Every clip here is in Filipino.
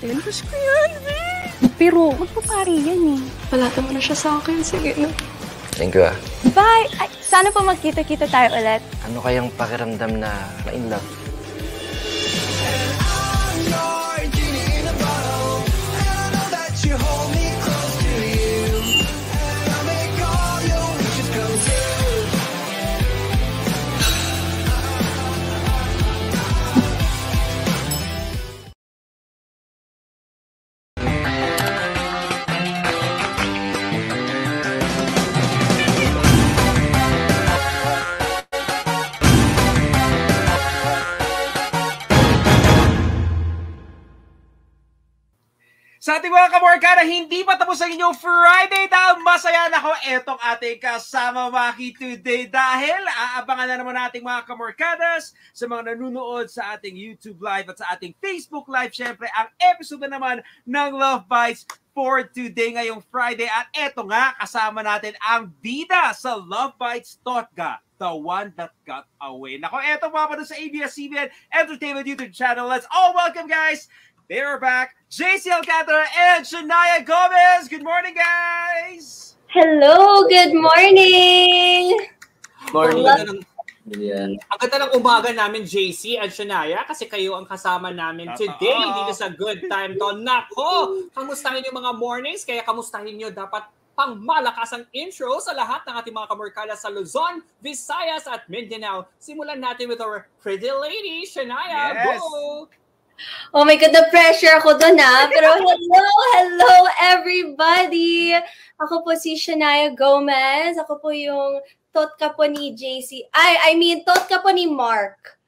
natin. Crush ko yan, pero magpapari yan eh. Palata mo na siya sa akin. Sige na. Thank you ah. Bye! Ay, sana po magkita-kita tayo ulit. Ano kayang pakiramdam na ma-in love? Sa ating mga kamorkada, hindi pa tapos ang inyong Friday dahil masaya na ako etong ating kasama Maki today dahil aabangan na naman nating mga kamorkadas sa mga nanonood sa ating YouTube Live at sa ating Facebook Live. Siyempre, ang episode na naman ng Love Bites for today ngayong Friday. At eto nga, kasama natin ang bida sa Love Bites, Totga, the one that got away. Nako, eto mga pa sa ABS-CBN Entertainment YouTube channel. Let's all welcome, guys! They are back, JC Alcantara and Shania Gomez. Good morning, guys! Hello, good morning! Morning. Ang ganda ng umaga namin, JC at Shania, kasi kayo ang kasama namin today dito sa Good Time to. Nako! Kamustahin yung mga mornings, kaya kamustahin nyo dapat pang malakas ang intro sa lahat ng ating mga kamorkada sa Luzon, Visayas at Mindanao. Simulan natin with our pretty lady, Shania. Yes. Go! Oh my God, the-pressure ako doon Pero hello everybody! Ako po si Shania Gomez. Ako po yung totka po ni JC. I mean, totka po ni Mark.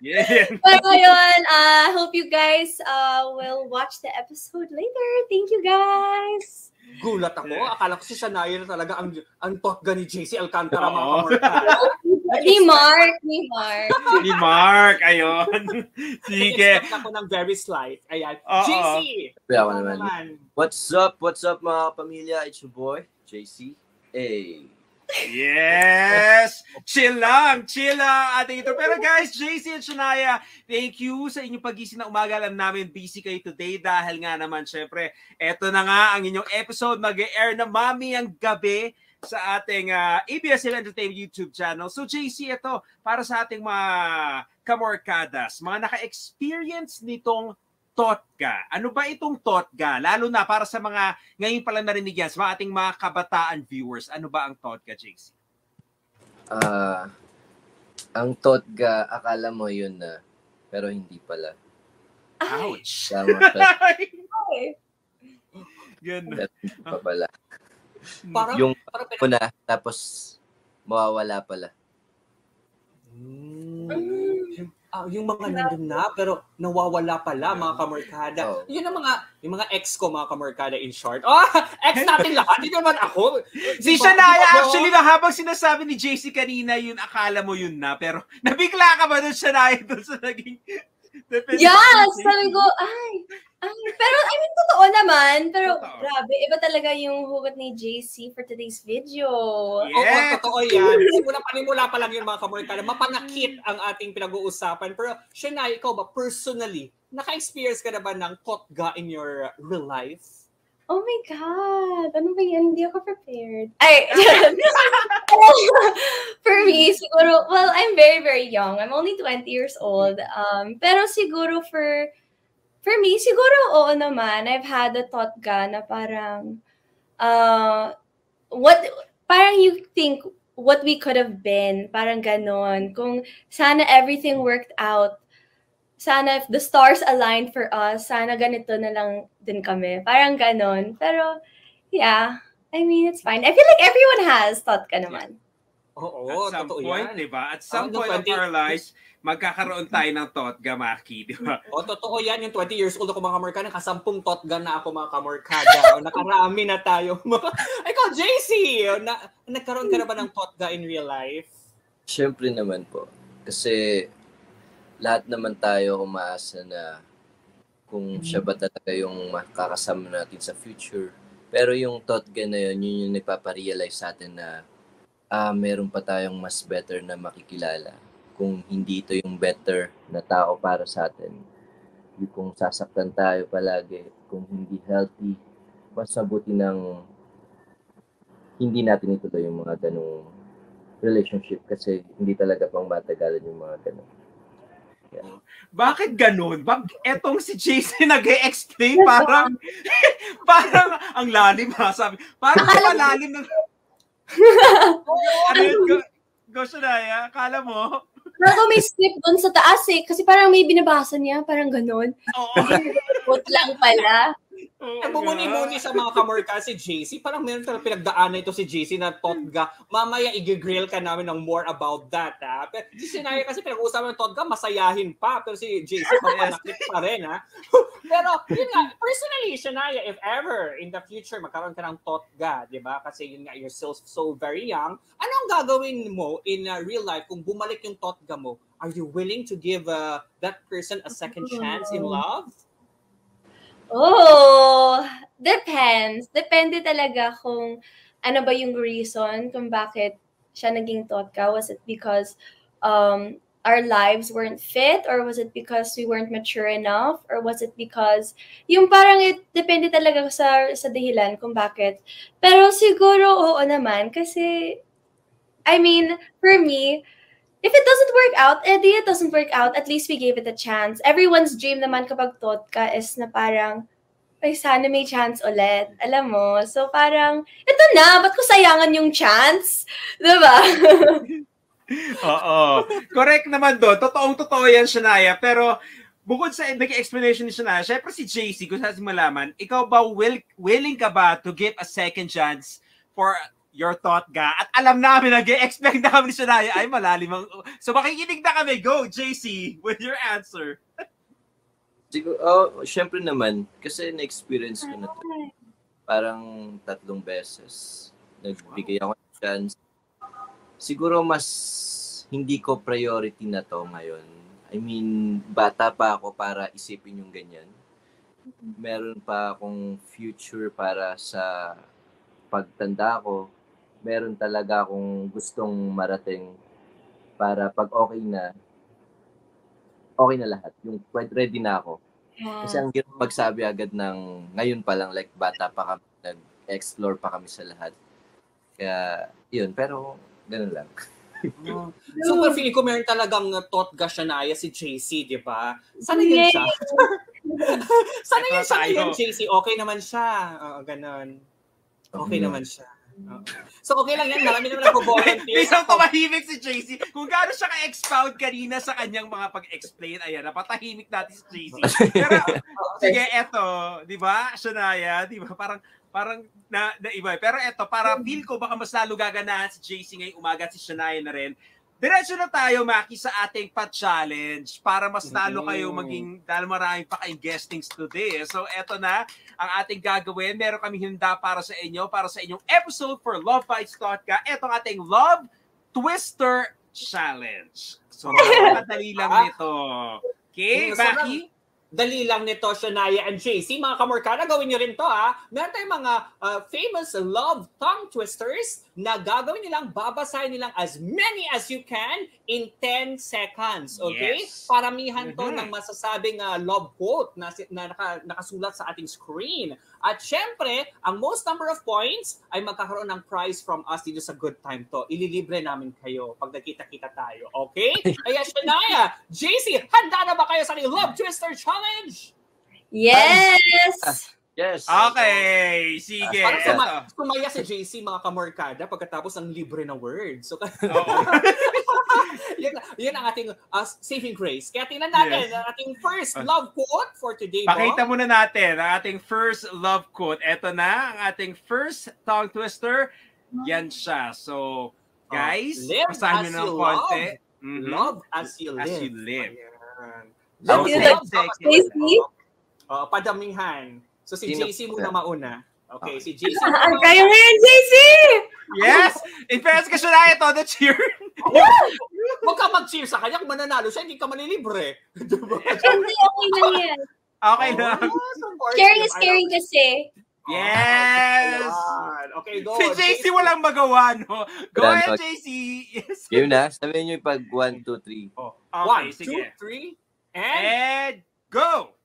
Yeah. Pero yun, hope you guys will watch the episode later. Thank you guys! Gulat ako. Akala ko si Shania na talaga ang totga ni JC Alcantara, mga kamorkada. Ni Mark, ayun. Sige. Expect ako ng very slight. Ayan. JC! Ako naman. What's up mga kapamilya? It's your boy, JC. Hey. Yes! Chill lang ating ito. Pero guys, JC at Shania, thank you sa inyong pagising na umaga. Alam namin busy kayo today dahil nga naman syempre, eto na nga ang inyong episode. Mag-air na mamayang gabi sa ating ABS-CBN Entertainment YouTube channel. So JC, ito para sa ating mga kamorkadas, mga naka-experience nitong Totga. Ano ba itong Totga? Lalo na para sa mga ngayon pala narinig yan, sa mga ating mga kabataan viewers. Ano ba ang Totga, JC? Ang Totga, akala mo yun na, pero hindi pala. Ouch! Ganun. Pa pala. Parang, yung muna, tapos mawawala pala. Yung mga nandun na, pero nawawala pala, mga kamorkada. Yun ang yung mga ex ko, mga kamorkada, in short. Ex natin lahat. Hindi naman ako. Si Shania, actually, na habang sinasabi ni JC kanina, yun, akala mo yun na. Pero nabigla ka ba doon, Shania, doon sa naging... Yes! Sabi ko, pero I mean, totoo naman. Pero grabe, iba talaga yung hugot ni JC for today's video. Yeah. Totoo yan. Panimula pa lang yun, mga kamorkada. Mapanakit ang ating pinag-uusapan. Pero, Shania, ikaw ba, personally, naka-experience ka na ba ng Totga in your real life? Oh my God! Ano ba yan? Hindi ako prepared. For me, siguro, well, I'm very, very young. I'm only 20 years old. Pero siguro for me, siguro oo naman. I've had a Totga na parang, parang you think what we could have been. Parang ganon. Kung sana everything worked out. Sana if the stars aligned for us, sana ganito na lang din kami. Parang ganon. Pero, yeah. I mean, it's fine. I feel like everyone has Totga naman. Oo, at some totoo point, yan. diba? At some point of our lives, magkakaroon tayo ng Totga, Maki, diba? Totoo yan. Yung 20 years old ako, mga kamorkada, nakasampung Totga na ako, mga kamorkada. Nakarami na tayo. Ikaw, JC, nagkaroon ka na ba ng Totga in real life? Siyempre naman po. Kasi lahat naman tayo umaasa na kung siya ba talaga yung makakasama natin sa future. Pero yung Totga na yun yung nagpaparealize sa atin na meron pa tayong mas better na makikilala. Kung hindi ito yung better na tao para sa atin, kung sasaktan tayo palagi, kung hindi healthy, mas mabuti ng hindi natin ituloy yung mga ganong relationship kasi hindi talaga pang matagalan yung mga ganon. Yeah. Bakit ganun? Etong si JC nag-e-explain parang ang lalim ha, sabi. Parang malalim ng ano yun? Go, Shania, akala mo? Parang may script doon sa taas eh. Kasi parang may binabasa niya. Parang ganun. Oo. Quote lang pala. Bumuni-muni sa mga kamorka si JC. Parang meron talagang pinagdaanan ito si JC na Totga. Mamaya i-grill ka namin ng more about that. Ha? Pero si Sinaya kasi pinag-uusapan ng Totga, masayahin pa. Pero si JC mapanakit pa rin. Ha? Pero yun nga, personally, Sinaya, if ever in the future magkaroon ka ng Totga, di ba? Kasi yun nga, you're still so very young. Ano ang gagawin mo in real life kung bumalik yung Totga mo? Are you willing to give that person a second chance in love? Oh, depends. Depende talaga kung ano ba yung reason kung bakit siya naging Totga. Was it because our lives weren't fit, or was it because we weren't mature enough, or was it because yung parang depende talaga sa dahilan kung bakit. Pero siguro oo naman kasi I mean, for me, if it doesn't work out, it doesn't work out. At least we gave it a chance. Everyone's dream naman kapag Totga is na parang, ay, sana may chance ulit. Alam mo? So parang, ito na, ba't ko sayangan yung chance? Diba? Oo. Correct naman doon. Totoong-totoo yan, Shania. Pero, bukod sa naging explanation ni Shania, syempre si JC, kung saan malaman, ikaw ba willing ka ba to give a second chance for your Totga? At alam namin, nag-expect namin ni Shania, ay malalim ang... So makikinig na kami. Go, JC, with your answer. Siguro, syempre naman, kasi na-experience ko na ito. Parang 3 beses. Nagbigay ako ng chance. Siguro mas hindi ko priority na to ngayon. I mean, bata pa ako para isipin yung ganyan. Meron pa akong future para sa pagtanda ko. Meron talaga akong gustong marating para pag okay na lahat. Yung ready na ako. Kasi ang hirap magsabi agad ng ngayon pa lang, like bata pa kami, nag-explore pa kami sa lahat. Kaya, yun. Pero, ganun lang. Super feeling ko meron talagang Totga Shania si JC, di ba? Sana yun siya. Sana yun siya ngayon, JC. Okay naman siya. Ganun. Okay naman siya. So okay lang yan, marami naman nagpo-volunteer. Isang tumahimik si JC. Kung gaano siya ka-expound kanina sa kanyang mga pag-explain, ayan, napatahimik natin si JC. Pero, sige, eto, di ba, Shania, di ba, parang na iba. Pero eto, para feel ko baka mas lalo gaganahan si JC ngayong umaga at si Shania na rin. Diretso na tayo, Maki, sa ating pa-challenge para mas lalo kayo maging, dahil maraming pa kayong guestings today. So, eto na ang ating gagawin. Meron kami handa para sa inyong episode for Love Bites Totga. Eto ang ating Love Twister Challenge. So, madali lang nito. Okay, Maki? Dali lang nito, Shania and JC. Mga kamorkada, gawin nyo rin to ha. Meron tayong mga famous love tongue twisters na gagawin nilang, babasahin nilang as many as you can in 10 seconds. Okay? Yes. Paramihan to ng masasabing love quote na nakasulat sa ating screen. At syempre, ang most number of points ay magkakaroon ng prize from us dito sa Good Time to. Ililibre namin kayo pag nakita-kita tayo. Okay? Kaya Shania, JC, handa na ba kayo sa ating Love Twister Challenge? Yes! Yes. Okay, sige. Parang sumaya si JC, mga kamorkada, pagkatapos ng libre na words. So, yun ang ating saving grace. Kaya tingnan natin ang ating first love quote for today. Pakita muna natin ang ating first love quote. Ito na ang ating first tongue twister. Yan siya. So, guys, basahin nyo ng konti. Love as you live. As you live. Padamihan. So si JC muna mauna. Okay, si JC muna mauna. Kayo ngayon, JC! Yes! In fairness ka siya na ito, the cheer. Huwag ka mag-cheer sa kanya. Kung mananalo siya, hindi ka manilibre. Hindi, okay lang yan. Okay lang. Sharing is caring kasi. Yes! Okay, go. Si JC walang magawa, no? Go ahead, JC. Yes. Game na. Sabihin nyo yung pag 1, 2, 3. Okay, 1, 2, 3, and go!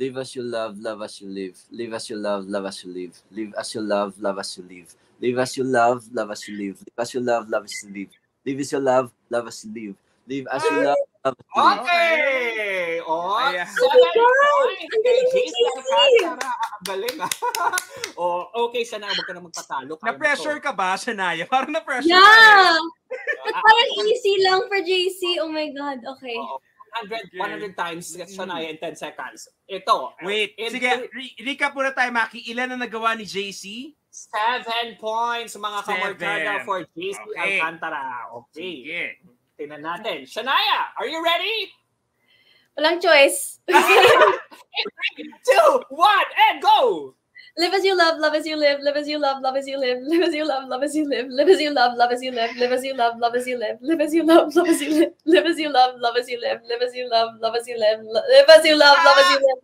Live as you love as you live. Live as you love as you live. Live as you love as you live. Live as you love as you live. Live as you love as you live. Live as you love as you live. Live as you love as you live. Okay! Oh, Ayan. 7 points Ang kay galing ni JC JC. Alcantara. Ang galing oh, okay, siya na. Huwag ka naman patalo. Na-pressure ka ba, Shania? Parang na-pressure ka. Yeah! Parang easy lang for JC. Oh my God. Okay. 100 times Shania in 10 seconds. Ito. Wait, sige, recap muna tayo, Maki. Ilan na nagawa ni JC? 7 points, mga kamorkada, 7. for JC Okay. Alcantara. Okay. Sige. Tingnan natin. Shania, are you ready? Walang choice. 2, 1, and go! Live as you love as you live. Live as you love as you live. Live as you love as you live. Live as you love as you live. Live as you love as you live. Live as you love as you live. Live as you love as you live. Live as you love as you live. Live as you love as you live.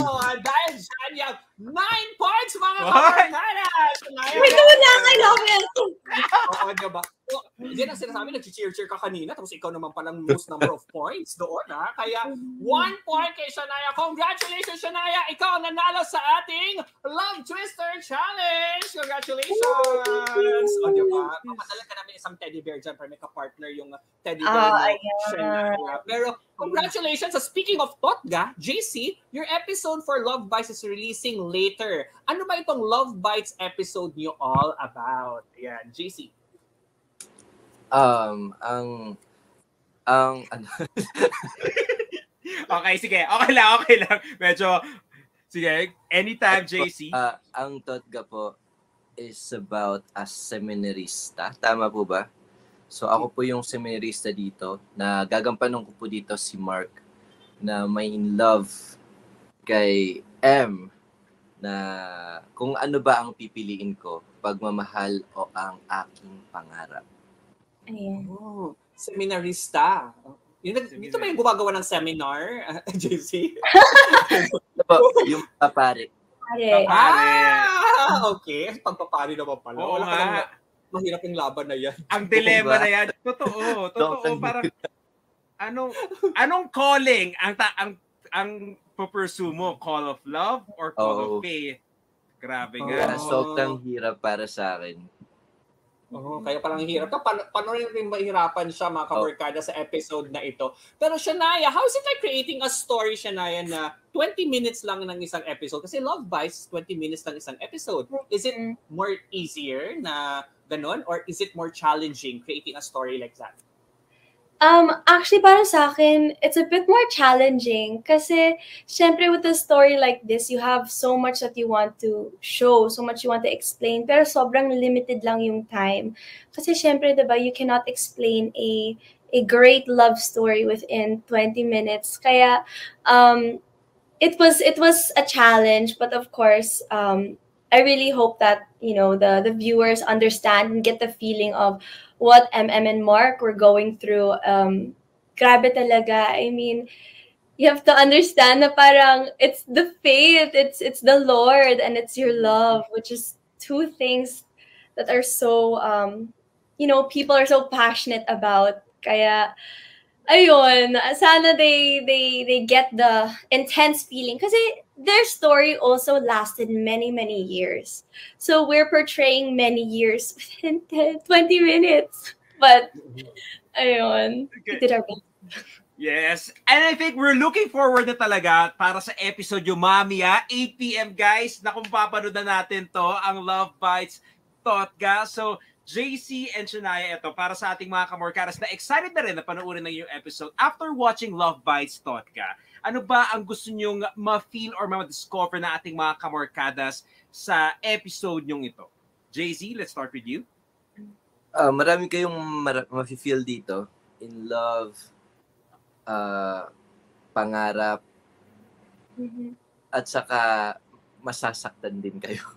Oh, dahil dyan, you have 9 points, mga kamorkada! Shania, Wait, wala. I love it. Oo, diba? So, yan ang sinasabi, nag-cheer-cheer ka kanina, tapos ikaw naman palang most number of points doon, ha? Kaya, 1 point kay Shania. Congratulations, Shania! Ikaw ang nanalo sa ating Love Twister Challenge! Congratulations! O, diba? Papadala ka namin isang teddy bear dyan para may ka-partner yung teddy bear mo, Shania. Pero, congratulations! So, speaking of Totga, JC, your episode for Love Bites is releasing later. Ano ba itong Love Bites episode nyo all about? Yan, JC. Ano? Okay, sige. Okay lang. Medyo, sige, anytime, JC. Ang Totga po is about a seminarista. Tama po ba? So ako po yung seminarista dito na gagampanan ko po dito si Mark na may in love kay M na kung ano ba ang pipiliin ko, pagmamahal o ang aking pangarap. Ayan. Oh, seminarista. Dito ba yung gumagawa ng seminar, JC? Yung papare. Okay. Okay. Pagpapari naman pala. Oo Wala ka nga. lang, mahirap yung laban na yan. Ang dilema na yan. Totoo. Parang, anong calling ang pupursue mo? Call of love or call of faith? Grabe nga. Sobrang hirap para sa akin. Kaya parang hirap. Paano rin mahirapan siya, mga kabarkada, sa episode na ito. Pero Shania, how is it like creating a story, Shania, na 20 minutes lang ng isang episode? Kasi Love Bites, 20 minutes lang isang episode. Is it more easier na ganon? Or is it more challenging creating a story like that? Actually, para sa akin, it's a bit more challenging kasi, syempre, with a story like this, you have so much that you want to show, so much you want to explain, pero sobrang limited lang yung time. Kasi, syempre, diba, you cannot explain a great love story within 20 minutes. Kaya, it was a challenge, but of course, I really hope that, the viewers understand and get the feeling of what MM and Mark were going through. Grabe talaga. I mean, you have to understand na parang it's the faith, it's the Lord, and it's your love, which is two things that are so, people are so passionate about. Kaya, ayun, sana they get the intense feeling. Kasi their story also lasted many, many years. So we're portraying many years within 20 minutes. But, ayun, we did our best. Yes. And I think we're looking forward na talaga para sa episode yung mamaya, 8 p.m. guys, na kung papanood na natin to, ang Love Bites Totga. So, JC and Shania, ito, para sa ating mga kamorkadas na excited na rin na panoorin ng yung episode after watching Love Bites Totga. Ano ba ang gusto nyong ma-feel or ma-discover na ating mga kamorkadas sa episode nyong ito? JC, let's start with you. Marami kayong ma-feel dito. In love, pangarap, at saka masasaktan din kayo.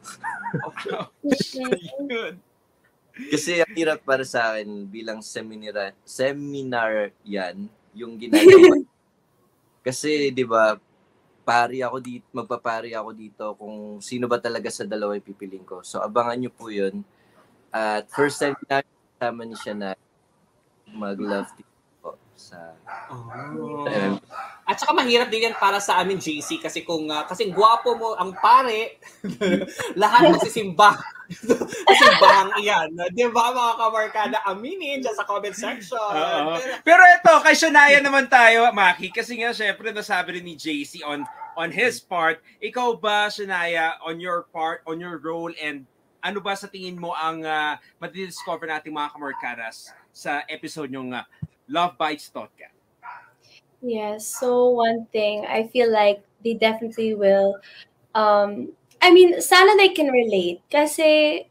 Good. Kasi ang hirap para sa akin bilang seminar yan, yung ginagawa. Kasi, di ba, magpapari ako dito kung sino ba talaga sa dalawa yung pipiling ko. So, abangan nyo po yun. At first time na kasama ni siya na mag-love team po. sa At saka mahirap din yan para sa amin, JC, kasi kung kasi gwapo mo ang pare, lahat magsisimba. Simbahang iyan. Di ba, mga kamarkada? Aminin dyan sa comment section. Pero ito, kay Shania naman tayo, Maki, kasi nga, syempre, nasabi rin ni JC on his part, ikaw ba, Shania, on your part, on your role, and ano ba sa tingin mo ang madidiscover natin mga kamarkadas sa episode yung Love Bites Todka? Yes, so one thing, I feel like they definitely will, I mean, sana they can relate kasi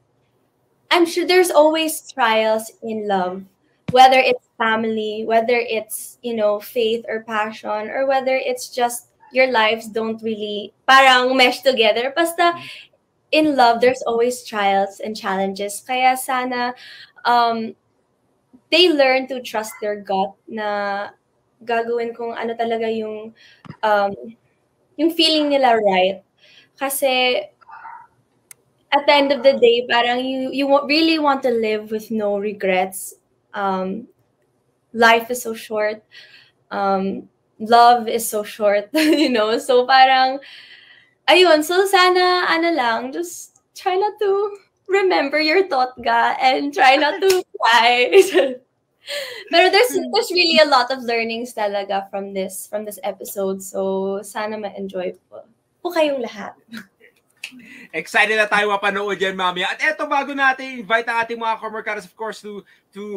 I'm sure there's always trials in love, whether it's family, whether it's, you know, faith or passion, or whether it's just your lives don't really parang mesh together. Basta in love, there's always trials and challenges. Kaya sana they learn to trust their gut na gagawin kung ano talaga yung feeling nila right. Kasi at the end of the day, parang you really want to live with no regrets. Life is so short. Love is so short, you know? So parang, ayun, so sana, ano lang, just try not to remember your totga and try not to cry. Pero there's really a lot of learnings talaga from this episode. So sana ma-enjoy po kayong lahat. Excited na tayo mapanood yan mamaya. At eto, bago natin invite ang ating mga kamarkadas, of course, to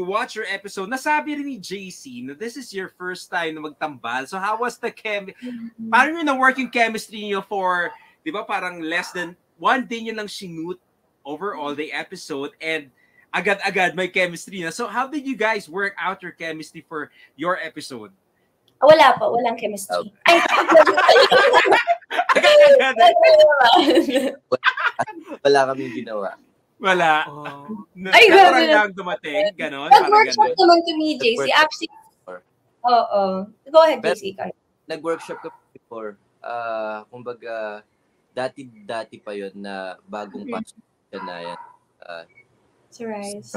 watch your episode, nasabi rin ni JC na this is your first time na magtambal. So how was the paano yun na-work yung chemistry niyo for, di ba, parang less than one day nyo lang sinute overall the episode, and agad-agad may chemistry na. So how did you guys work out your chemistry for your episode? Wala po, walang chemistry. Ay, wala kaming ginawa. Wala. Ay, natural lang dumating, gano'n. Nag-workshop naman kami, JC. Actually, oo. Go ahead, JC. Nag-workshop ka before. Kumbaga, dati pa yon na bagong pasok ka na yan. Surprise.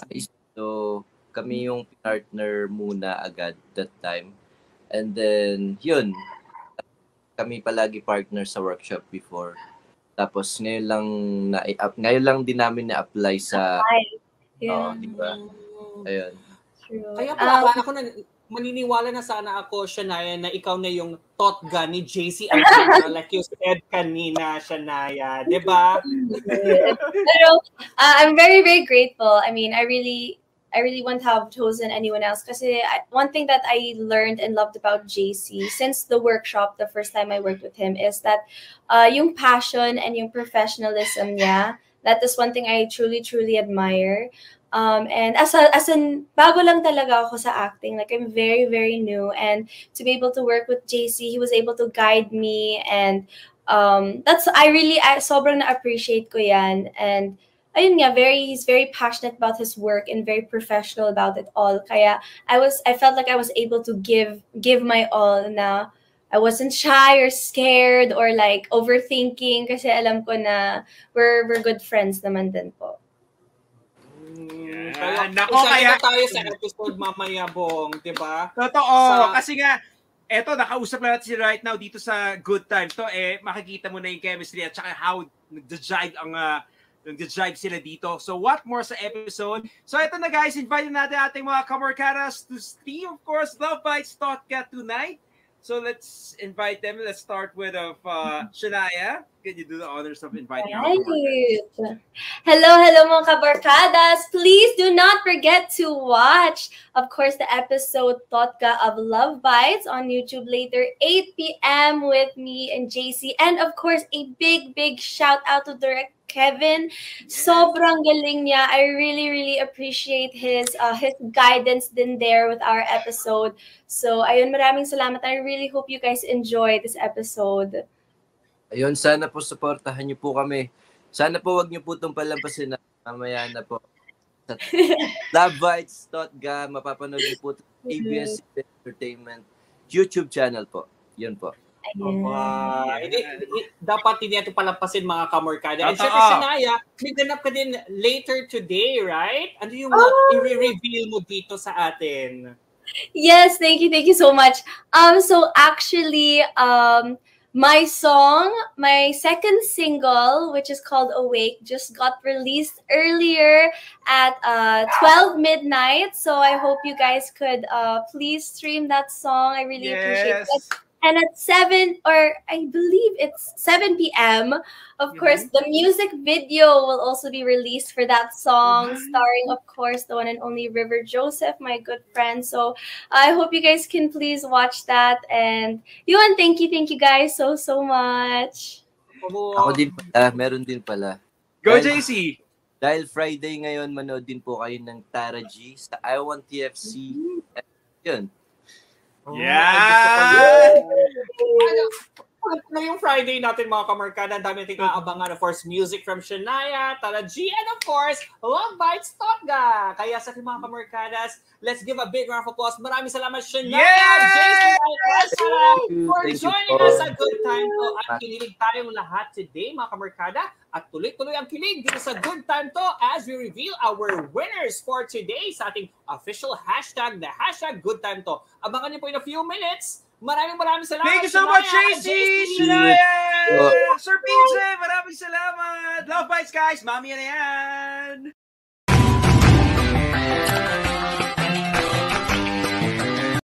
So, kami yung partner muna agad that time. And then, yun. Kami palagi partner sa workshop before. Tapos, ngayon lang din namin na-apply sa... Yeah. di ba? Ayun. True. Kaya pala, ako maniniwala na sana ako, Shania, na ikaw na yung totga ni JC Alcantara, like you said kanina, Shania. Diba? Pero I'm very, very grateful. I mean, I really wouldn't have chosen anyone else kasi one thing that I learned and loved about JC since the workshop, the first time I worked with him, is that yung passion and yung professionalism niya, that is one thing I truly, truly admire. And as an bago lang talaga ako sa acting, like I'm very, very new, and to be able to work with JC, he was able to guide me, and I sobrang na-appreciate ko yan. And ayun nga, he's very passionate about his work and very professional about it all. Kaya I felt like I was able to give my all na I wasn't shy or scared or like overthinking kasi alam ko na we're good friends naman din po. Kaya tayo sa episode mamaya, Bong, di ba? Totoo, kasi nga, eto, nakausap na natin right now dito sa Good Time. To, makikita mo na yung chemistry at saka how nag-jive sila dito. So, what more sa episode? So, eto na guys, invite natin ating mga kamarkadas to stream, of course, Love Bites Todka tonight. So, let's invite them. Let's start with Shania. Can you do the honors of inviting our kamarkadas? Hello mga kabarkadas. Please do not forget to watch, of course, the episode Todka of Love Bites on YouTube later, 8 p.m. with me and JC. And of course, a big, big shout out to Direct Kevin. Sobrang galing niya. I really, really appreciate his guidance din there with our episode. So, ayun, maraming salamat. I really hope you guys enjoy this episode. Ayun, sana po supportahan niyo po kami. Sana po wag niyo po itong palampasin na mamaya na po. Love Bites Todka, mapapanood niyo po ABS Entertainment YouTube channel po. Yun po. Dapat hindi ito palampasin, mga kamorkada. And syempre, Shania, may ganap ka din later today, right? Ano yung i-reveal mo dito sa atin? Yes, thank you so much. So actually, my song, my second single, which is called Awake, just got released earlier at 12 midnight. So I hope you guys could please stream that song. I really appreciate it. And at 7, or I believe it's 7 p.m., of course, the music video will also be released for that song, starring, of course, the one and only River Joseph, my good friend. So I hope you guys can please watch that. And yun, thank you guys so much. Ako din pala, meron din pala. Go, JC! Dahil Friday ngayon, manood din po kayo ng Tara G sa I Want TFC. Yun. Yeah! Ano yung Friday natin mga kamarkada? Ang dami nating aabangan. Of course, music from Shania, Tara G, and of course, Love Bites Totga. Kaya sa ating mga kamarkadas, let's give a big round of applause. Maraming salamat, Shania, Jason, for joining us at Good Time To. At kinilig tayong lahat today, mga kamarkada. At tuloy-tuloy ang kilig dito sa Good Time To as we reveal our winners for today sa ating official hashtag, the hashtag Good Time To. Abangan niyo po in a few minutes. Maraming salamat. Thank you so much, JC! Shania! Sir PJ, maraming salamat! Love Bites, guys! Mami na yan!